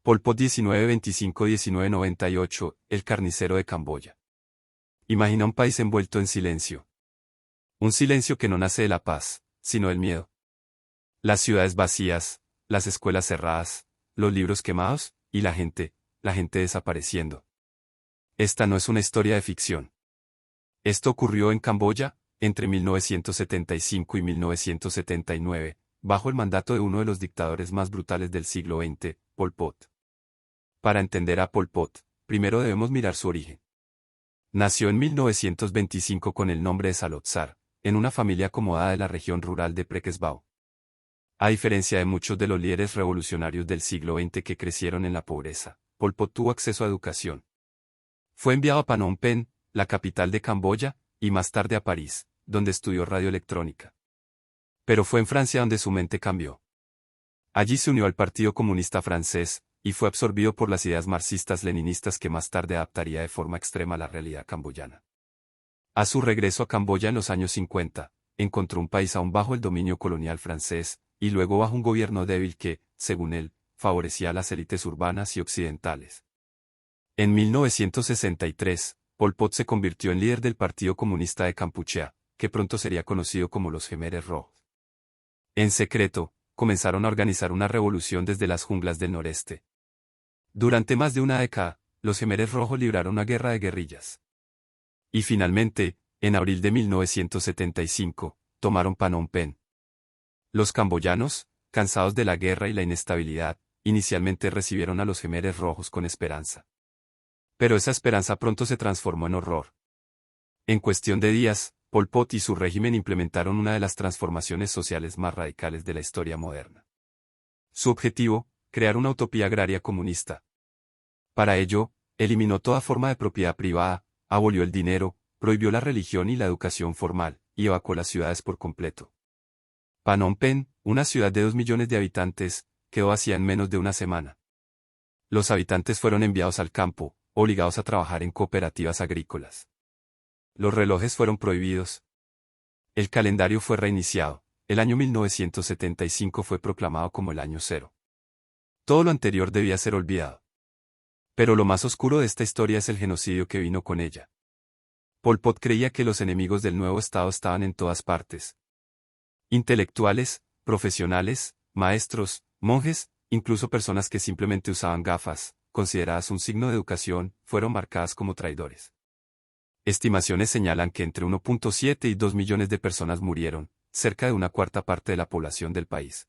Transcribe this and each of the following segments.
Pol Pot 1925-1998, el carnicero de Camboya. Imagina un país envuelto en silencio. Un silencio que no nace de la paz, sino del miedo. Las ciudades vacías, las escuelas cerradas, los libros quemados, y la gente desapareciendo. Esta no es una historia de ficción. Esto ocurrió en Camboya, entre 1975 y 1979, bajo el mandato de uno de los dictadores más brutales del siglo XX, Pol Pot. Para entender a Pol Pot, primero debemos mirar su origen. Nació en 1925 con el nombre de Salotsar, en una familia acomodada de la región rural de Prekesbao. A diferencia de muchos de los líderes revolucionarios del siglo XX que crecieron en la pobreza, Pol Pot tuvo acceso a educación. Fue enviado a Phnom Penh, la capital de Camboya, y más tarde a París, donde estudió radioelectrónica. Pero fue en Francia donde su mente cambió. Allí se unió al Partido Comunista Francés, y fue absorbido por las ideas marxistas-leninistas que más tarde adaptaría de forma extrema a la realidad camboyana. A su regreso a Camboya en los años 50, encontró un país aún bajo el dominio colonial francés, y luego bajo un gobierno débil que, según él, favorecía a las élites urbanas y occidentales. En 1963, Pol Pot se convirtió en líder del Partido Comunista de Kampuchea, que pronto sería conocido como los Khmeres Rojos. En secreto, comenzaron a organizar una revolución desde las junglas del noreste. Durante más de una década, los Khmeres Rojos libraron una guerra de guerrillas. Y finalmente, en abril de 1975, tomaron Phnom Penh. Los camboyanos, cansados de la guerra y la inestabilidad, inicialmente recibieron a los Khmeres Rojos con esperanza. Pero esa esperanza pronto se transformó en horror. En cuestión de días, Pol Pot y su régimen implementaron una de las transformaciones sociales más radicales de la historia moderna. Su objetivo, crear una utopía agraria comunista. Para ello, eliminó toda forma de propiedad privada, abolió el dinero, prohibió la religión y la educación formal, y evacuó las ciudades por completo. Phnom Penh, una ciudad de 2 millones de habitantes, quedó vacía en menos de una semana. Los habitantes fueron enviados al campo, obligados a trabajar en cooperativas agrícolas. Los relojes fueron prohibidos. El calendario fue reiniciado. El año 1975 fue proclamado como el año cero. Todo lo anterior debía ser olvidado. Pero lo más oscuro de esta historia es el genocidio que vino con ella. Pol Pot creía que los enemigos del nuevo Estado estaban en todas partes. Intelectuales, profesionales, maestros, monjes, incluso personas que simplemente usaban gafas, consideradas un signo de educación, fueron marcadas como traidores. Estimaciones señalan que entre 1.7 y 2 millones de personas murieron, cerca de una cuarta parte de la población del país.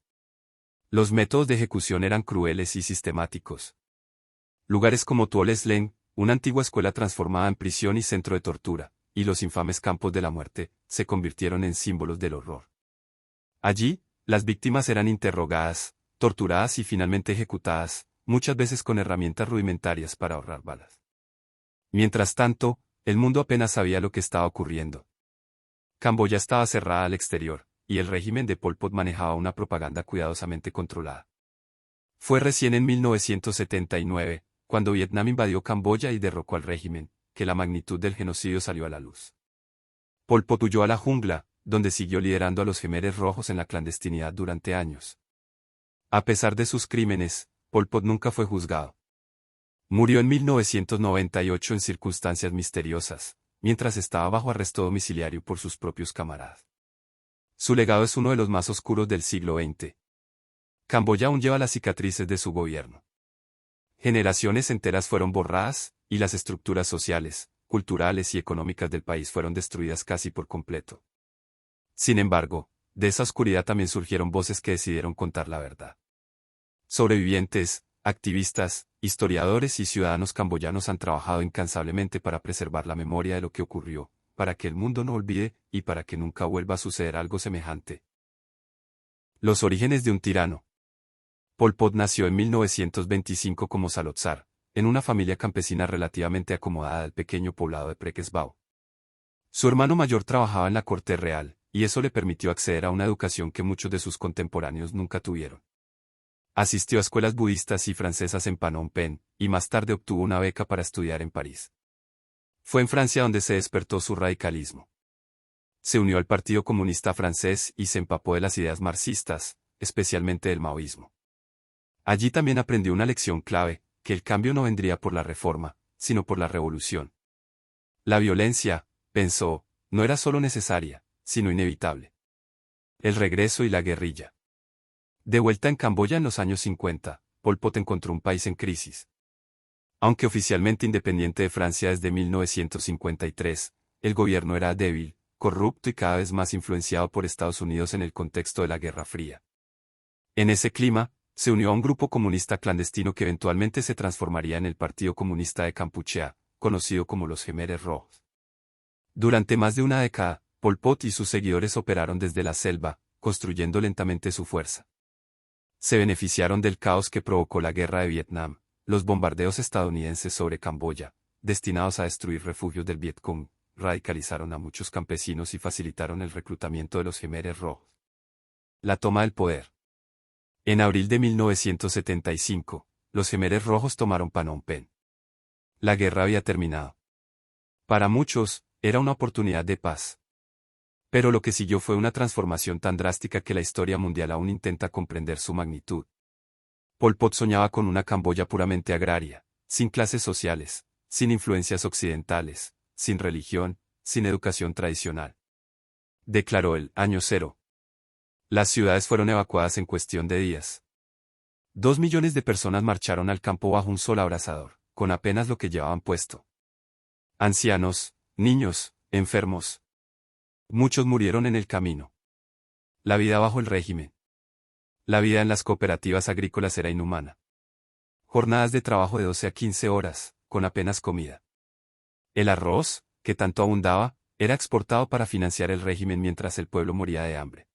Los métodos de ejecución eran crueles y sistemáticos. Lugares como Tuol Sleng, una antigua escuela transformada en prisión y centro de tortura, y los infames campos de la muerte, se convirtieron en símbolos del horror. Allí, las víctimas eran interrogadas, torturadas y finalmente ejecutadas, muchas veces con herramientas rudimentarias para ahorrar balas. Mientras tanto, el mundo apenas sabía lo que estaba ocurriendo. Camboya estaba cerrada al exterior, y el régimen de Pol Pot manejaba una propaganda cuidadosamente controlada. Fue recién en 1979, cuando Vietnam invadió Camboya y derrocó al régimen, que la magnitud del genocidio salió a la luz. Pol Pot huyó a la jungla, donde siguió liderando a los Khmeres Rojos en la clandestinidad durante años. A pesar de sus crímenes, Pol Pot nunca fue juzgado. Murió en 1998 en circunstancias misteriosas, mientras estaba bajo arresto domiciliario por sus propios camaradas. Su legado es uno de los más oscuros del siglo XX. Camboya aún lleva las cicatrices de su gobierno. Generaciones enteras fueron borradas, y las estructuras sociales, culturales y económicas del país fueron destruidas casi por completo. Sin embargo, de esa oscuridad también surgieron voces que decidieron contar la verdad. Sobrevivientes, activistas, historiadores y ciudadanos camboyanos han trabajado incansablemente para preservar la memoria de lo que ocurrió, para que el mundo no olvide, y para que nunca vuelva a suceder algo semejante. Los orígenes de un tirano. Pol Pot nació en 1925 como Salotsar, en una familia campesina relativamente acomodada del pequeño poblado de Prekesbao. Su hermano mayor trabajaba en la corte real, y eso le permitió acceder a una educación que muchos de sus contemporáneos nunca tuvieron. Asistió a escuelas budistas y francesas en Phnom Penh, y más tarde obtuvo una beca para estudiar en París. Fue en Francia donde se despertó su radicalismo. Se unió al Partido Comunista Francés y se empapó de las ideas marxistas, especialmente del maoísmo. Allí también aprendió una lección clave, que el cambio no vendría por la reforma, sino por la revolución. La violencia, pensó, no era solo necesaria, sino inevitable. El regreso y la guerrilla. De vuelta en Camboya en los años 50, Pol Pot encontró un país en crisis. Aunque oficialmente independiente de Francia desde 1953, el gobierno era débil, corrupto y cada vez más influenciado por Estados Unidos en el contexto de la Guerra Fría. En ese clima, se unió a un grupo comunista clandestino que eventualmente se transformaría en el Partido Comunista de Kampuchea, conocido como los Khmeres Rojos. Durante más de una década, Pol Pot y sus seguidores operaron desde la selva, construyendo lentamente su fuerza. Se beneficiaron del caos que provocó la Guerra de Vietnam, los bombardeos estadounidenses sobre Camboya, destinados a destruir refugios del Vietcong, radicalizaron a muchos campesinos y facilitaron el reclutamiento de los Khmeres Rojos. La toma del poder. En abril de 1975, los Khmeres Rojos tomaron Phnom Penh. La guerra había terminado. Para muchos, era una oportunidad de paz. Pero lo que siguió fue una transformación tan drástica que la historia mundial aún intenta comprender su magnitud. Pol Pot soñaba con una Camboya puramente agraria, sin clases sociales, sin influencias occidentales, sin religión, sin educación tradicional. Declaró el año cero. Las ciudades fueron evacuadas en cuestión de días. 2 millones de personas marcharon al campo bajo un sol abrasador, con apenas lo que llevaban puesto. Ancianos, niños, enfermos. Muchos murieron en el camino. La vida bajo el régimen. La vida en las cooperativas agrícolas era inhumana. Jornadas de trabajo de 12 a 15 horas, con apenas comida. El arroz, que tanto abundaba, era exportado para financiar el régimen mientras el pueblo moría de hambre.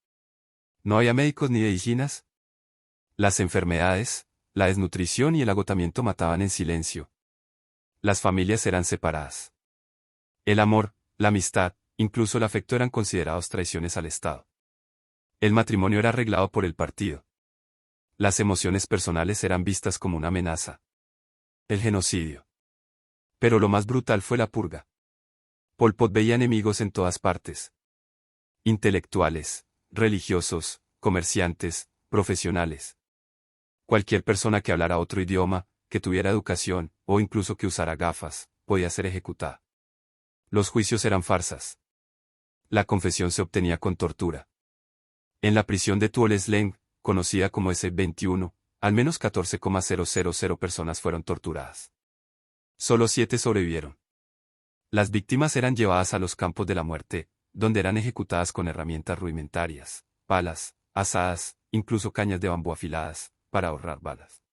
No había médicos ni medicinas. Las enfermedades, la desnutrición y el agotamiento mataban en silencio. Las familias eran separadas. El amor, la amistad, incluso el afecto eran considerados traiciones al Estado. El matrimonio era arreglado por el partido. Las emociones personales eran vistas como una amenaza. El genocidio. Pero lo más brutal fue la purga. Pol Pot veía enemigos en todas partes. Intelectuales, religiosos, comerciantes, profesionales. Cualquier persona que hablara otro idioma, que tuviera educación, o incluso que usara gafas, podía ser ejecutada. Los juicios eran farsas. La confesión se obtenía con tortura. En la prisión de Tuol Sleng, conocida como S-21, al menos 14,000 personas fueron torturadas. Solo 7 sobrevivieron. Las víctimas eran llevadas a los campos de la muerte, donde eran ejecutadas con herramientas rudimentarias, palas, asadas, incluso cañas de bambú afiladas, para ahorrar balas.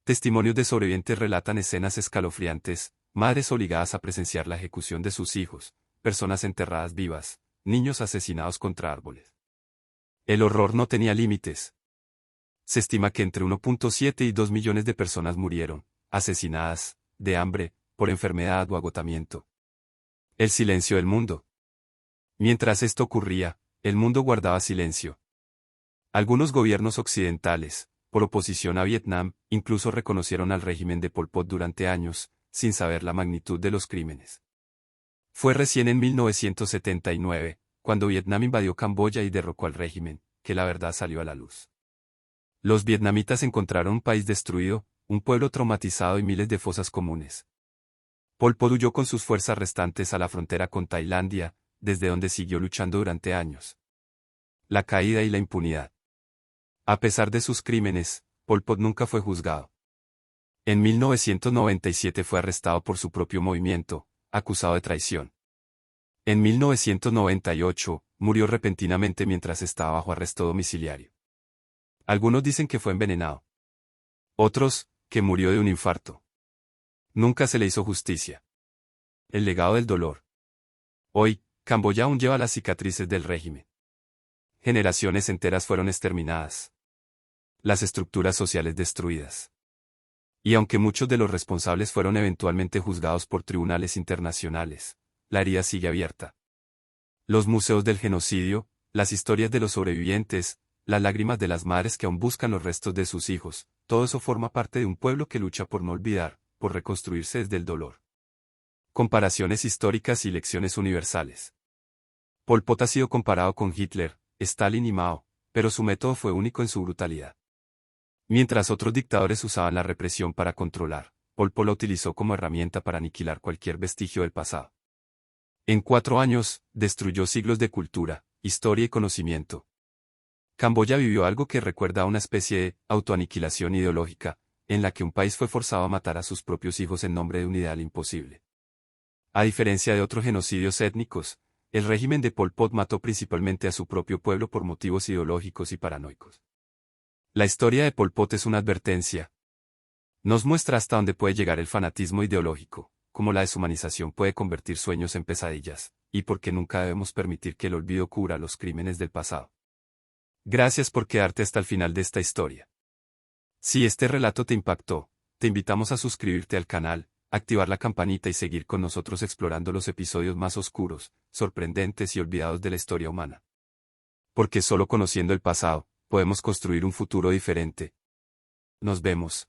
Testimonios de sobrevivientes relatan escenas escalofriantes, madres obligadas a presenciar la ejecución de sus hijos, personas enterradas vivas, niños asesinados contra árboles. El horror no tenía límites. Se estima que entre 1,7 y 2 millones de personas murieron, asesinadas, de hambre, por enfermedad o agotamiento. El silencio del mundo. Mientras esto ocurría, el mundo guardaba silencio. Algunos gobiernos occidentales, por oposición a Vietnam, incluso reconocieron al régimen de Pol Pot durante años, sin saber la magnitud de los crímenes. Fue recién en 1979, cuando Vietnam invadió Camboya y derrocó al régimen, que la verdad salió a la luz. Los vietnamitas encontraron un país destruido, un pueblo traumatizado y miles de fosas comunes. Pol Pot huyó con sus fuerzas restantes a la frontera con Tailandia, desde donde siguió luchando durante años. La caída y la impunidad. A pesar de sus crímenes, Pol Pot nunca fue juzgado. En 1997 fue arrestado por su propio movimiento, acusado de traición. En 1998, murió repentinamente mientras estaba bajo arresto domiciliario. Algunos dicen que fue envenenado. Otros, que murió de un infarto. Nunca se le hizo justicia. El legado del dolor. Hoy, Camboya aún lleva las cicatrices del régimen. Generaciones enteras fueron exterminadas. Las estructuras sociales destruidas. Y aunque muchos de los responsables fueron eventualmente juzgados por tribunales internacionales, la herida sigue abierta. Los museos del genocidio, las historias de los sobrevivientes, las lágrimas de las madres que aún buscan los restos de sus hijos, todo eso forma parte de un pueblo que lucha por no olvidar, por reconstruirse desde el dolor. Comparaciones históricas y lecciones universales. Pol Pot ha sido comparado con Hitler, Stalin y Mao, pero su método fue único en su brutalidad. Mientras otros dictadores usaban la represión para controlar, Pol Pot la utilizó como herramienta para aniquilar cualquier vestigio del pasado. En 4 años, destruyó siglos de cultura, historia y conocimiento. Camboya vivió algo que recuerda a una especie de autoaniquilación ideológica, en la que un país fue forzado a matar a sus propios hijos en nombre de un ideal imposible. A diferencia de otros genocidios étnicos, el régimen de Pol Pot mató principalmente a su propio pueblo por motivos ideológicos y paranoicos. La historia de Pol Pot es una advertencia. Nos muestra hasta dónde puede llegar el fanatismo ideológico, cómo la deshumanización puede convertir sueños en pesadillas, y por qué nunca debemos permitir que el olvido cubra los crímenes del pasado. Gracias por quedarte hasta el final de esta historia. Si este relato te impactó, te invitamos a suscribirte al canal, activar la campanita y seguir con nosotros explorando los episodios más oscuros, sorprendentes y olvidados de la historia humana. Porque solo conociendo el pasado, podemos construir un futuro diferente. Nos vemos.